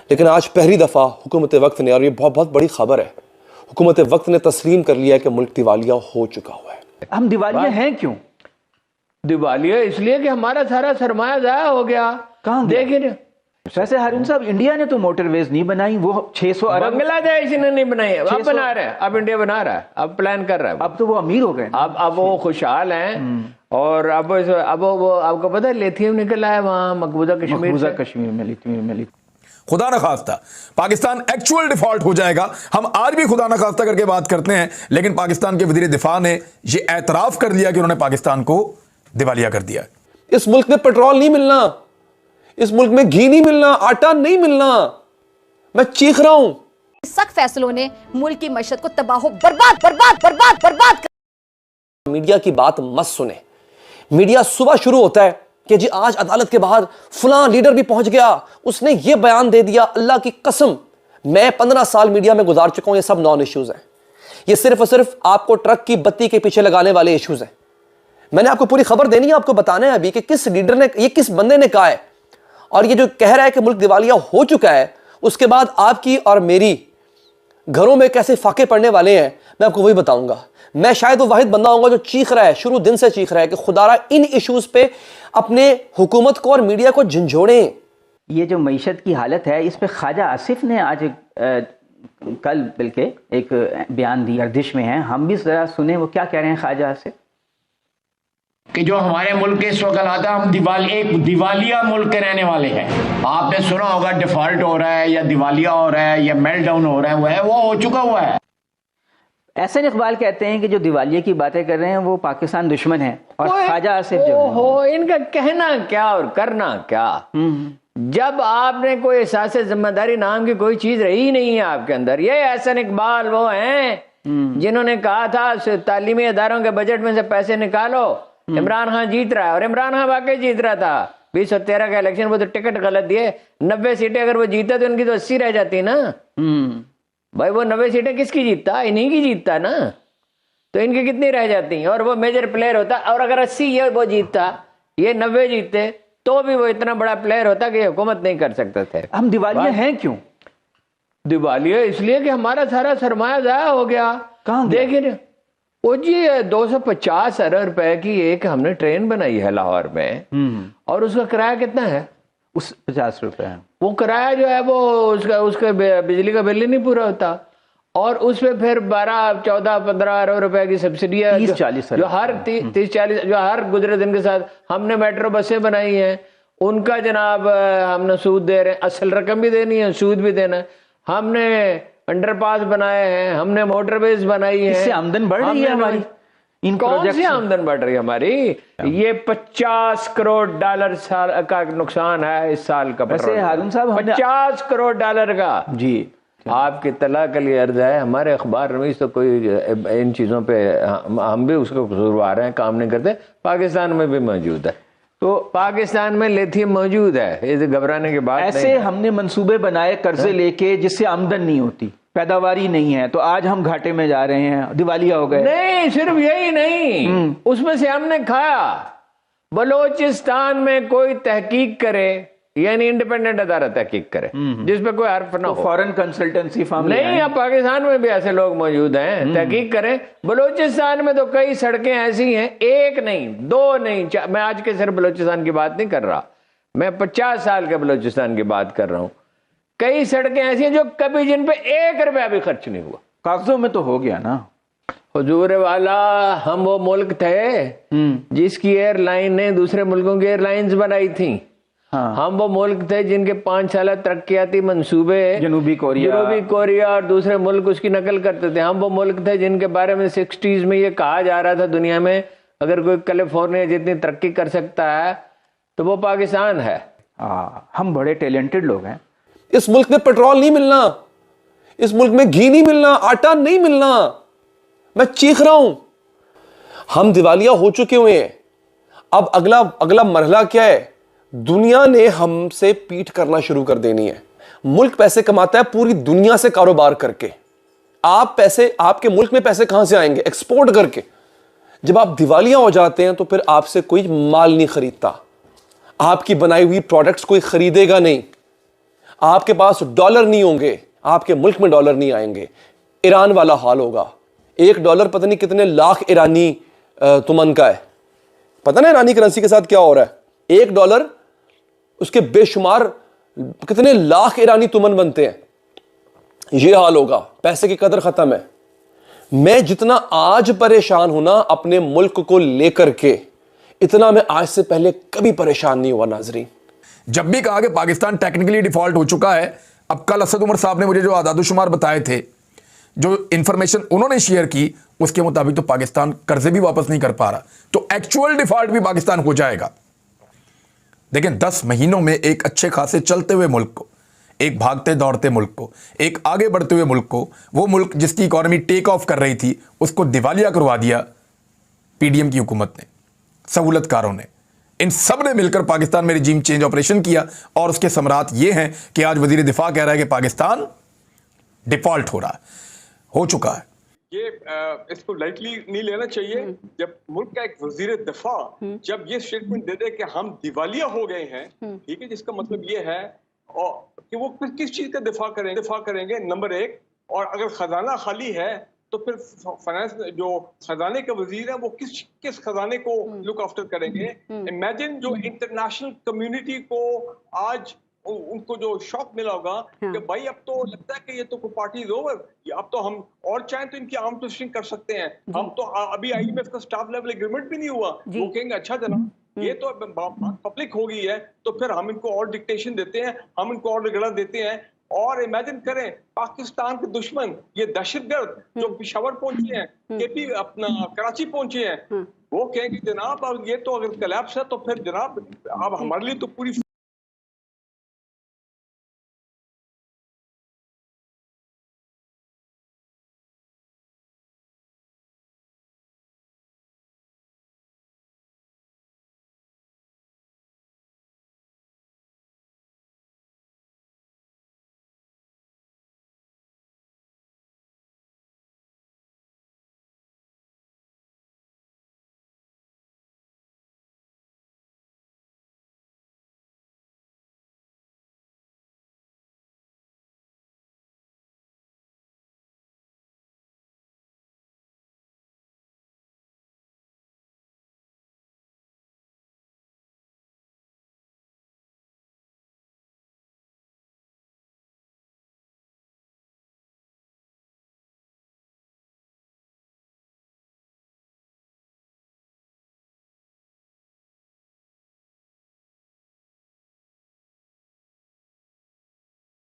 लेकिन आज पहली दफ़ा हुकूमत वक्त ने, और ये बहुत बहुत बड़ी खबर है, हुकूमत वक्त ने तस्लीम कर लिया है कि मुल्क दिवालिया हो चुका हुआ है। हम दिवालिया हैं क्यों? दिवालिया इसलिए कि हमारा सारा सरमाया ज़ाया हो गया। कहाँ देखिए वैसे हारून साहब, इंडिया ने तो मोटरवेज नहीं बनाई, वो 600 अरब बांग्लादेश ने नहीं बनाई, अब बना रहा है, अब इंडिया बना रहा है, अब प्लान कर रहा है। अब तो वो अमीर हो गए, अब वो खुशहाल हैं। और अब वो आपको पता है लिथियम निकला है वहाँ मकबूजा कश्मीर में। खुदा न खास्ता पाकिस्तान एक्चुअल डिफॉल्ट हो जाएगा। हम आज भी खुदा न खास्ता करके बात करते हैं, लेकिन पाकिस्तान के वज़ीर दिफा ने ये एतराफ कर लिया कि उन्होंने पाकिस्तान को दिवालिया कर दिया। इस मुल्क में पेट्रोल नहीं मिलना, इस मुल्क में घी नहीं मिलना, आटा नहीं मिलना। मैं चीख रहा हूं। सख्त फैसलों ने मुल्क की मईशत को तबाह बर्बाद बर्बाद बर्बाद बर्बाद। मीडिया की बात मत सुने। मीडिया सुबह शुरू होता है कि जी आज अदालत के बाहर फलां लीडर भी पहुंच गया, उसने ये बयान दे दिया। अल्लाह की कसम, मैं 15 साल मीडिया में गुजार चुका हूं, ये सब नॉन इश्यूज हैं। ये सिर्फ और सिर्फ आपको ट्रक की बत्ती के पीछे लगाने वाले इश्यूज हैं। मैंने आपको पूरी खबर देनी है, आपको बताना है अभी कि किस लीडर ने, ये किस बंदे ने कहा है, और ये जो कह रहा है कि मुल्क दिवालिया हो चुका है, उसके बाद आपकी और मेरी घरों में कैसे फाके पड़ने वाले हैं, मैं आपको वही बताऊंगा। मैं शायद वो वाहिद बंदा होऊंगा जो चीख रहा है, शुरू दिन से चीख रहा है कि खुदारा इन इश्यूज पे अपने हुकूमत को और मीडिया को झंझोड़ें। ये जो मईशत की हालत है, इस पे ख्वाजा आसिफ ने आज कल बल्कि एक बयान दिया, गर्दिश में है, हम भी जरा सुने वो क्या कह रहे हैं ख्वाजा आसिफ। कि जो हमारे मुल्क के इस वक्त आता हम एक दिवालिया मुल्क के रहने वाले हैं। आपने सुना होगा डिफॉल्ट हो रहा है या दिवालिया हो रहा है या मेल्ट डाउन हो रहा है, वो हो चुका हुआ है। एहसन इकबाल कहते हैं कि जो दिवालिया की बातें कर रहे हैं वो पाकिस्तान दुश्मन है, और ख्वाजा आसिफ जो हो इनका कहना क्या और करना क्या। जब आपने कोई एहसास जिम्मेदारी नाम की कोई चीज रही नहीं है आपके अंदर। ये एहसन इकबाल वो हैं जिन्होंने कहा था तालीमी इदारों के बजट में से पैसे निकालो। इमरान खान जीत रहा है, और इमरान खान वाकई जीत रहा था 2013 का इलेक्शन। वो तो टिकट गलत दिए, 90 सीटें अगर वो जीता तो उनकी तो 80 रह जाती ना। भाई वो 90 सीटें किसकी जीतता, इन्हीं की जीतता ना, तो इनकी कितनी रह जाती। और वो मेजर प्लेयर होता, और अगर 80 ये वो जीतता, ये 90 जीतते, तो भी वो इतना बड़ा प्लेयर होता कि हुकूमत नहीं कर सकते थे। हम दिवालिया हैं क्यों? दिवालिया इसलिए कि हमारा सारा सरमाया ज़ाया हो गया। कहाँ देखिए वो जी 250 अरब रुपए की एक हमने ट्रेन बनाई है लाहौर में, और उसका किराया कितना है? उस 50 रुपए है। वो किराया जो है वो उसका बिजली का बिल ही नहीं पूरा होता, और उस पे फिर 12, 14, 15 अरब रुपए की सब्सिडी है, 30-40 जो हर 30-40 जो हर गुजरे दिन के साथ। हमने मेट्रो बसें बनाई हैं, उनका जनाब हमने सूद दे रहे हैं, असल रकम भी देनी है, सूद भी देना है। हमने अंडरपास बनाए हैं, हमने मोटरवेज बनाई है, इससे आमदन बढ़ रही है हमारी। इन कौन सी आमदन बढ़ रही है हमारी? ये 50 करोड़ डॉलर साल का नुकसान है इस साल का। वैसे हारून साहब 50 करोड़ डॉलर का जी। आपकी तला के लिए अर्ज है, हमारे अखबार रमीज तो कोई इन चीजों पे हम भी उसको कसूरवार हैं, काम नहीं करते। पाकिस्तान में भी मौजूद है, तो पाकिस्तान में लिथियम मौजूद है, ये घबराने की बात ऐसे नहीं। हमने मंसूबे बनाए कर्जे लेके जिससे आमदन नहीं होती, पैदावारी नहीं है, तो आज हम घाटे में जा रहे हैं, दिवालिया हो गए। नहीं सिर्फ यही नहीं, उसमें से हमने खाया। बलोचिस्तान में कोई तहकीक करे, यानी इंडिपेंडेंट अदालत तहकीक करे जिसपे कोई हर्फ ना हो, फॉरेन कंसल्टेंसी फर्म नहीं। अब पाकिस्तान में भी ऐसे लोग मौजूद हैं, तहकीक करें। बलोचिस्तान में तो कई सड़कें ऐसी हैं, एक नहीं, दो नहीं, मैं आज के सिर्फ बलोचिस्तान की बात नहीं कर रहा, मैं 50 साल के बलोचिस्तान की बात कर रहा हूं। कई सड़कें ऐसी हैं जो कभी जिन पे 1 रुपया भी खर्च नहीं हुआ। कागजों में तो हो गया ना हुजूर वाला। हम वो मुल्क थे जिसकी एयरलाइन ने दूसरे मुल्कों की एयरलाइंस बनाई थी। हाँ। हम वो मुल्क थे जिनके 5 साल तरक्याती मंसूबे जनूबी कोरिया और दूसरे मुल्क उसकी नकल करते थे। हम वो मुल्क थे जिनके बारे में 60s में ये कहा जा रहा था दुनिया में अगर कोई कैलिफोर्निया जितनी तरक्की कर सकता है तो वो पाकिस्तान है। हम बड़े टैलेंटेड लोग हैं। इस मुल्क में पेट्रोल नहीं मिलना, इस मुल्क में घी नहीं मिलना, आटा नहीं मिलना। मैं चीख रहा हूं। हम दिवालिया हो चुके हुए हैं। अब अगला मरहला क्या है? दुनिया ने हमसे पीठ करना शुरू कर देनी है। मुल्क पैसे कमाता है पूरी दुनिया से कारोबार करके। आपके मुल्क में पैसे कहां से आएंगे? एक्सपोर्ट करके। जब आप दिवालिया हो जाते हैं तो फिर आपसे कोई माल नहीं खरीदता, आपकी बनाई हुई प्रोडक्ट्स कोई खरीदेगा नहीं, आपके पास डॉलर नहीं होंगे, आपके मुल्क में डॉलर नहीं आएंगे। ईरान वाला हाल होगा। $1 पता नहीं कितने लाख ईरानी तुमन का है। पता ना ईरानी करेंसी के साथ क्या हो रहा है? $1 उसके बेशुमार कितने लाख ईरानी तुमन बनते हैं। ये हाल होगा, पैसे की कदर खत्म है। मैं जितना आज परेशान हूं ना अपने मुल्क को लेकर के, इतना मैं आज से पहले कभी परेशान नहीं हुआ नाजरीन। जब भी कहा कि पाकिस्तान टेक्निकली डिफॉल्ट हो चुका है, अब कल असद उमर साहब ने मुझे जो आदादुशुमार बताए थे, जो इंफॉर्मेशन उन्होंने शेयर की, उसके मुताबिक तो पाकिस्तान कर्जे भी वापस नहीं कर पा रहा, तो एक्चुअल डिफॉल्ट भी पाकिस्तान हो जाएगा। लेकिन 10 महीनों में एक अच्छे खासे चलते हुए मुल्क को, एक भागते दौड़ते मुल्क को, एक आगे बढ़ते हुए मुल्क को, वो मुल्क जिसकी इकॉनमी टेक ऑफ कर रही थी, उसको दिवालिया करवा दिया पीडीएम की हुकूमत ने, सहूलतकारों ने। इन सब ने मिलकर पाकिस्तान में रिजीम चेंज ऑपरेशन किया, और उसके समरात ये हैं कि आज वजीर दिफा कह रहा है कि पाकिस्तान डिफॉल्ट हो रहा है, हो चुका है। ये इसको लाइटली नहीं लेना चाहिए। जब मुल्क का एक वजीर दिफा जब ये स्टेटमेंट दे दे कि हम दिवालिया हो गए हैं, ठीक है, जिसका मतलब ये है और कि वो किस चीज का दिफा करेंगे नंबर 1, और अगर खजाना खाली है तो फिर फाइनेंस जो खजाने के वजीर है वो किस खजाने को लुक आफ्टर करेंगे। इमेजिन जो इंटरनेशनल कम्युनिटी को आज उनको जो शॉक मिला होगा कि भाई अब तो लगता है कि ये तो पार्टी इज ओवर, अब तो हम और चाहें तो इनकी आर्म ट्विस्टिंग कर सकते हैं। हम तो अभी IMF का स्टाफ लेवल एग्रीमेंट भी नहीं हुआ, वो कहेंगे अच्छा जनाब ये तो पब्लिक हो गई है तो फिर हम इनको और डिक्टेशन देते हैं, हम इनको और रिगड़ा देते हैं। और इमेजिन करें पाकिस्तान के दुश्मन ये दहशतगर्द जो पेशावर पहुंचे हैं, केपी अपना कराची पहुंचे हैं, वो कहेंगे जनाब अब ये तो अगर कलैप्स है तो फिर जनाब अब हमारे लिए तो पूरी